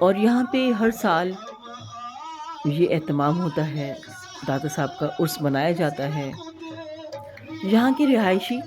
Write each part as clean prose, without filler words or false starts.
اور یہاں پہ ہر سال یہ اہتمام ہوتا ہے، داتا صاحب کا عرس منایا جاتا ہے۔ یہاں کے رہائشی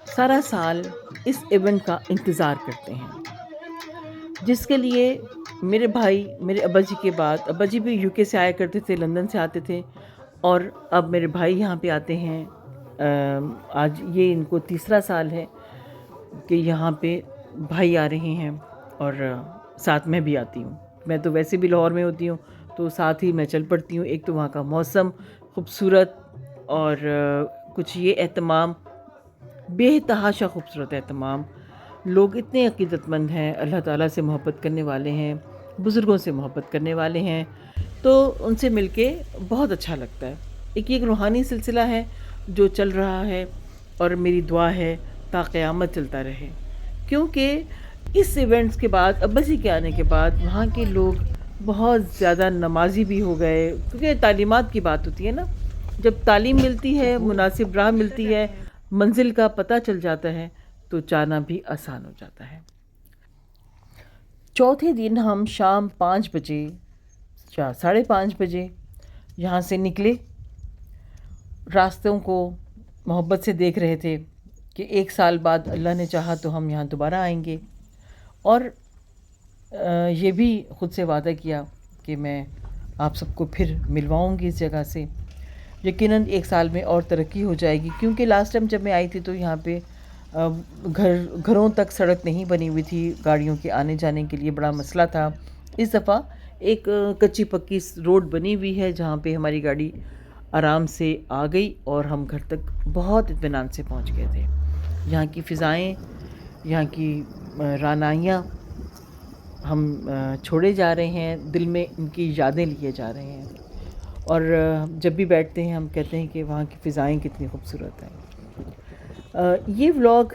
سارا سال اس ایونٹ کا انتظار کرتے ہیں، جس کے لیے میرے بھائی، میرے ابا جی کے بعد، ابا جی بھی یو کے سے آیا کرتے تھے، لندن سے آتے تھے، اور اب میرے بھائی یہاں پہ آتے ہیں۔ آج یہ ان کو تیسرا سال ہے کہ یہاں پہ بھائی آ رہے ہیں، اور ساتھ میں بھی آتی ہوں۔ میں تو ویسے بھی لاہور میں ہوتی ہوں، تو ساتھ ہی میں چل پڑتی ہوں۔ ایک تو وہاں کا موسم خوبصورت، اور کچھ یہ اہتمام بے تحاشا خوبصورت اہتمام، لوگ اتنے عقیدت مند ہیں، اللہ تعالیٰ سے محبت کرنے والے ہیں، بزرگوں سے محبت کرنے والے ہیں، تو ان سے مل کے بہت اچھا لگتا ہے۔ ایک روحانی سلسلہ ہے جو چل رہا ہے، اور میری دعا ہے تا قیامت چلتا رہے، کیونکہ اس ایونٹس کے بعد، ابا جی کے آنے کے بعد، وہاں کے لوگ بہت زیادہ نمازی بھی ہو گئے، کیونکہ تعلیمات کی بات ہوتی ہے نا، جب تعلیم ملتی ہے، مناسب راہ ملتی ہے، منزل کا پتہ چل جاتا ہے، تو جانا بھی آسان ہو جاتا ہے۔ چوتھے دن ہم شام 5 بجے یا 5:30 بجے یہاں سے نکلے۔ راستوں کو محبت سے دیکھ رہے تھے کہ 1 سال بعد اللہ نے چاہا تو ہم یہاں دوبارہ آئیں گے، اور یہ بھی خود سے وعدہ کیا کہ میں آپ سب کو پھر ملواؤں گی اس جگہ سے۔ یقیناً 1 سال میں اور ترقی ہو جائے گی، کیونکہ لاسٹ ٹائم جب میں آئی تھی تو یہاں پہ گھروں تک سڑک نہیں بنی ہوئی تھی، گاڑیوں کے آنے جانے کے لیے بڑا مسئلہ تھا۔ اس دفعہ ایک کچی پکی روڈ بنی ہوئی ہے، جہاں پہ ہماری گاڑی آرام سے آ گئی، اور ہم گھر تک بہت اطمینان سے پہنچ گئے تھے۔ یہاں کی فضائیں، یہاں کی رعنائیاں ہم چھوڑے جا رہے ہیں، دل میں ان کی یادیں لیے جا رہے ہیں، اور جب بھی بیٹھتے ہیں ہم کہتے ہیں کہ وہاں کی فضائیں کتنی خوبصورت ہیں۔ یہ ولاگ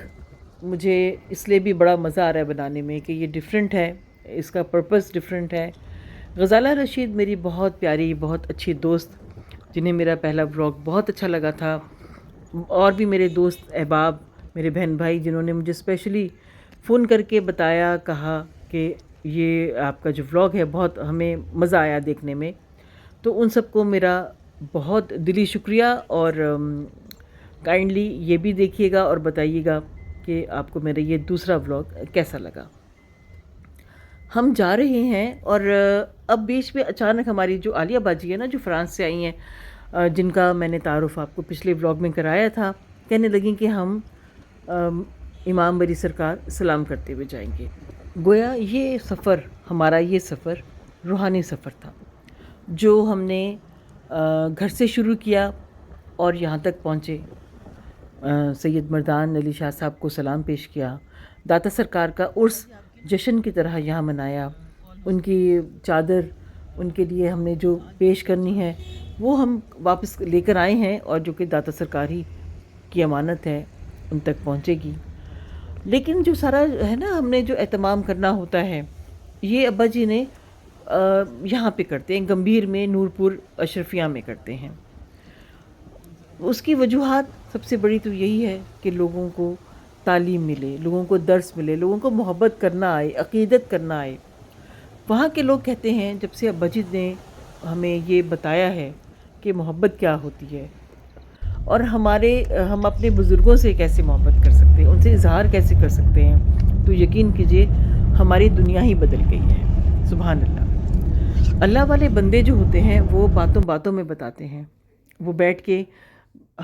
مجھے اس لیے بھی بڑا مزہ آ رہا ہے بنانے میں کہ یہ ڈیفرنٹ ہے، اس کا پرپس ڈیفرنٹ ہے۔ غزالہ رشید میری بہت پیاری، بہت اچھی دوست، جنہیں میرا پہلا ولاگ بہت اچھا لگا تھا، اور بھی میرے دوست احباب، میرے بہن بھائی، جنہوں نے مجھے اسپیشلی فون کر کے بتایا، کہا کہ یہ آپ کا جو ولاگ ہے بہت ہمیں مزہ آیا دیکھنے میں، تو ان سب کو میرا بہت دلی شکریہ، اور کائنڈلی یہ بھی دیکھیے گا اور بتائیے گا کہ آپ کو میرا یہ دوسرا ولاگ کیسا لگا۔ ہم جا رہے ہیں، اور اب بیچ میں اچانک ہماری جو عالیہ باجی ہے نا، جو فرانس سے آئی ہیں، جن کا میں نے تعارف آپ کو پچھلے ولاگ میں کرایا تھا، کہنے لگیں کہ ہم امام بری سرکار سلام کرتے ہوئے جائیں گے۔ گویا یہ سفر، ہمارا یہ سفر روحانی سفر تھا، جو ہم نے گھر سے شروع کیا اور یہاں تک پہنچے۔ سید مردان علی شاہ صاحب کو سلام پیش کیا، داتا سرکار کا عرس جشن کی طرح یہاں منایا، ان کی چادر ان کے لیے ہم نے جو پیش کرنی ہے وہ ہم واپس لے کر آئے ہیں، اور جو کہ داتا سرکار ہی کی امانت ہے، ان تک پہنچے گی۔ لیکن جو سارا ہے نا، ہم نے جو اہتمام کرنا ہوتا ہے، یہ ابا جی نے یہاں پہ کرتے ہیں، گمبھیر میں، نورپور اشرفیہ میں کرتے ہیں۔ اس کی وجوہات سب سے بڑی تو یہی ہے کہ لوگوں کو تعلیم ملے، لوگوں کو درس ملے، لوگوں کو محبت کرنا آئے، عقیدت کرنا آئے۔ وہاں کے لوگ کہتے ہیں، جب سے ابا جی نے ہمیں یہ بتایا ہے کہ محبت کیا ہوتی ہے، اور ہم اپنے بزرگوں سے کیسے محبت کر سکتے ہیں، ان سے اظہار کیسے کر سکتے ہیں، تو یقین کیجئے ہماری دنیا ہی بدل گئی ہے۔ سبحان اللہ۔ اللہ والے بندے جو ہوتے ہیں وہ باتوں باتوں میں بتاتے ہیں، وہ بیٹھ کے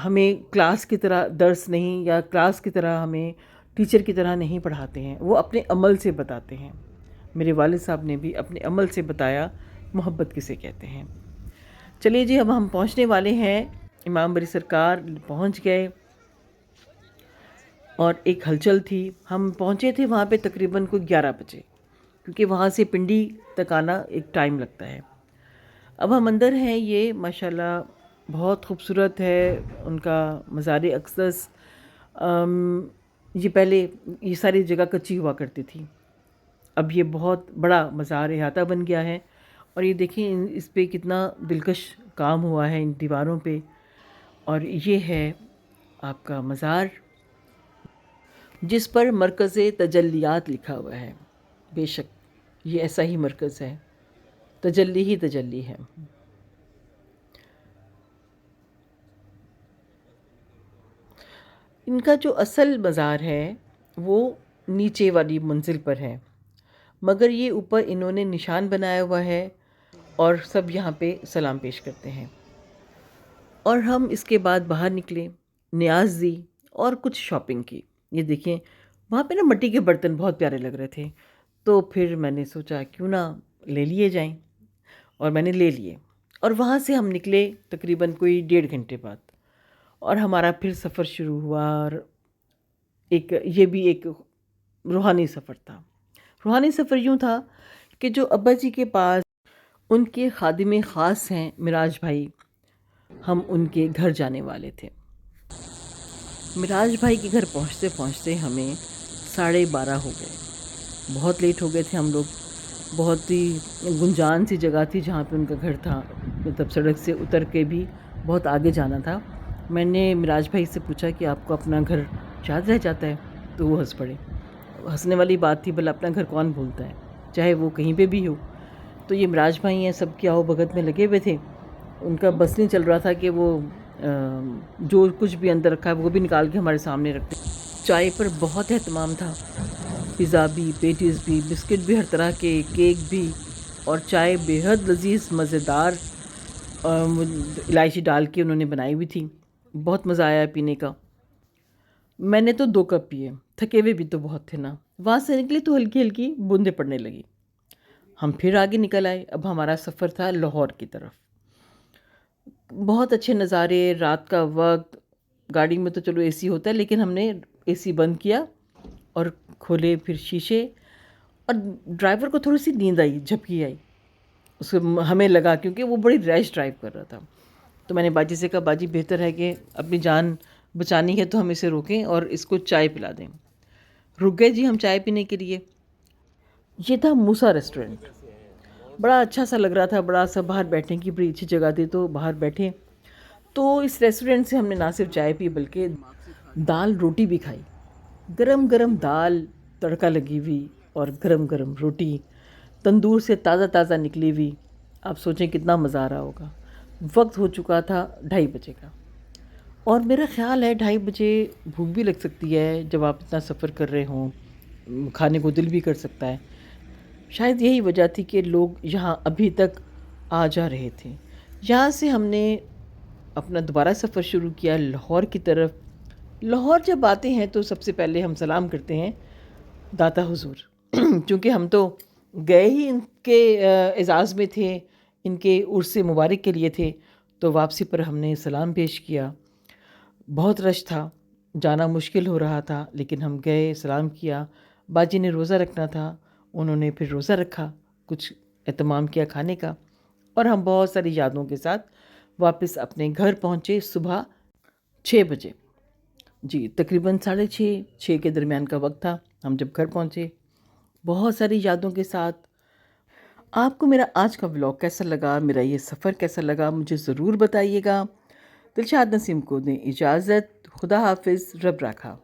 ہمیں کلاس کی طرح درس نہیں، یا کلاس کی طرح ہمیں ٹیچر کی طرح نہیں پڑھاتے ہیں، وہ اپنے عمل سے بتاتے ہیں۔ میرے والد صاحب نے بھی اپنے عمل سے بتایا محبت کسے کہتے ہیں۔ چلیے جی، اب ہم پہنچنے والے ہیں، امام بری سرکار پہنچ گئے، اور ایک ہلچل تھی۔ ہم پہنچے تھے وہاں پہ تقریباً کوئی 11 بجے، کیونکہ وہاں سے پنڈی تک آنا ایک ٹائم لگتا ہے۔ اب ہم اندر ہیں، یہ ماشاءاللہ بہت خوبصورت ہے ان کا مزار اقدس۔ یہ پہلے یہ ساری جگہ کچی ہوا کرتی تھی، اب یہ بہت بڑا مزار احاطہ بن گیا ہے، اور یہ دیکھیں اس پہ کتنا دلکش کام ہوا ہے ان دیواروں پہ، اور یہ ہے آپ کا مزار، جس پر مرکز تجلیات لکھا ہوا ہے۔ بے شک یہ ایسا ہی مرکز ہے، تجلی ہی تجلی ہے۔ ان کا جو اصل مزار ہے وہ نیچے والی منزل پر ہے، مگر یہ اوپر انہوں نے نشان بنایا ہوا ہے اور سب یہاں پہ سلام پیش کرتے ہیں۔ اور ہم اس کے بعد باہر نکلے، نیاز دی اور کچھ شاپنگ کی۔ یہ دیکھیں وہاں پہ نا مٹی کے برتن بہت پیارے لگ رہے تھے، تو پھر میں نے سوچا کیوں نہ لے لیے جائیں، اور میں نے لے لیے۔ اور وہاں سے ہم نکلے تقریباً کوئی 1.5 گھنٹے بعد، اور ہمارا پھر سفر شروع ہوا۔ اور یہ بھی ایک روحانی سفر تھا۔ روحانی سفر یوں تھا کہ جو ابا جی کے پاس ان کے خادم خاص ہیں معراج بھائی، ہم ان کے گھر جانے والے تھے۔ معراج بھائی کے گھر پہنچتے پہنچتے ہمیں 12:30 ہو گئے، بہت لیٹ ہو گئے تھے ہم لوگ۔ بہت ہی گنجان سی جگہ تھی جہاں پہ ان کا گھر تھا، مطلب سڑک سے اتر کے بھی بہت آگے جانا تھا۔ میں نے معراج بھائی سے پوچھا کہ آپ کو اپنا گھر یاد رہ جاتا ہے؟ تو وہ ہنس پڑے۔ ہنسنے والی بات تھی، بھلا اپنا گھر کون بھولتا ہے، چاہے وہ کہیں پہ بھی ہو۔ تو یہ معراج بھائی ہیں، سب کی آؤ بھگت میں لگے ہوئے تھے۔ ان کا بس نہیں چل رہا تھا کہ وہ جو کچھ بھی اندر رکھا ہے وہ بھی نکال کے ہمارے سامنے رکھتے۔ چائے پر بہت اہتمام تھا، پیزا بھی، پیٹیز بھی، بسکٹ بھی، ہر طرح کے کیک بھی، اور چائے بے حد لذیذ مزیدار الائچی ڈال کے انہوں نے بنائی ہوئی تھی۔ بہت مزہ آیا پینے کا۔ میں نے تو 2 کپ پیے، تھکے ہوئے بھی تو بہت تھے نا۔ وہاں سے نکلے تو ہلکی ہلکی بوندیں پڑنے لگی۔ ہم پھر آگے نکل آئے۔ اب ہمارا سفر تھا لاہور کی طرف۔ بہت اچھے نظارے، رات کا وقت، گاڑی میں تو چلو اے سی ہوتا ہے، لیکن ہم نے اے سی بند کیا اور کھولے پھر شیشے، اور ڈرائیور کو تھوڑی سی نیند آئی، جھپکی آئی اس کو، ہمیں لگا کیونکہ وہ بڑی ریش ڈرائیو کر رہا تھا۔ تو میں نے باجی سے کہا باجی بہتر ہے کہ اپنی جان بچانی ہے تو ہم اسے روکیں اور اس کو چائے پلا دیں۔ رک گئے جی ہم چائے پینے کے لیے۔ یہ تھا موسیٰ ریسٹورنٹ، بڑا اچھا سا لگ رہا تھا، بڑا سا باہر بیٹھنے کی بڑی اچھی جگہ تھی، تو باہر بیٹھے۔ تو اس ریسٹورنٹ سے ہم نے نہ صرف چائے پی بلکہ دال روٹی بھی کھائی۔ گرم گرم دال تڑکا لگی ہوئی اور گرم گرم روٹی تندور سے تازہ تازہ نکلی ہوئی۔ آپ سوچیں کتنا مزہ آ رہا ہوگا۔ وقت ہو چکا تھا 2:30 بجے کا، اور میرا خیال ہے 2:30 بجے بھوک بھی لگ سکتی ہے، جب آپ اتنا سفر کر رہے ہوں، کھانے کو دل بھی کر سکتا ہے۔ شاید یہی وجہ تھی کہ لوگ یہاں ابھی تک آ جا رہے تھے۔ یہاں سے ہم نے اپنا دوبارہ سفر شروع کیا لاہور کی طرف۔ لاہور جب آتے ہیں تو سب سے پہلے ہم سلام کرتے ہیں داتا حضور، چونکہ ہم تو گئے ہی ان کے اعزاز میں تھے، ان کے عرس مبارک کے لیے تھے، تو واپسی پر ہم نے سلام پیش کیا۔ بہت رش تھا، جانا مشکل ہو رہا تھا، لیکن ہم گئے، سلام کیا۔ باجی نے روزہ رکھنا تھا، انہوں نے پھر روزہ رکھا، کچھ اہتمام کیا کھانے کا، اور ہم بہت ساری یادوں کے ساتھ واپس اپنے گھر پہنچے صبح 6 بجے۔ جی تقریباً 6:30 6 کے درمیان کا وقت تھا ہم جب گھر پہنچے، بہت ساری یادوں کے ساتھ۔ آپ کو میرا آج کا ولاگ کیسا لگا، میرا یہ سفر کیسا لگا، مجھے ضرور بتائیے گا۔ دلشاد نسیم کو دیں اجازت، خدا حافظ، رب رکھا۔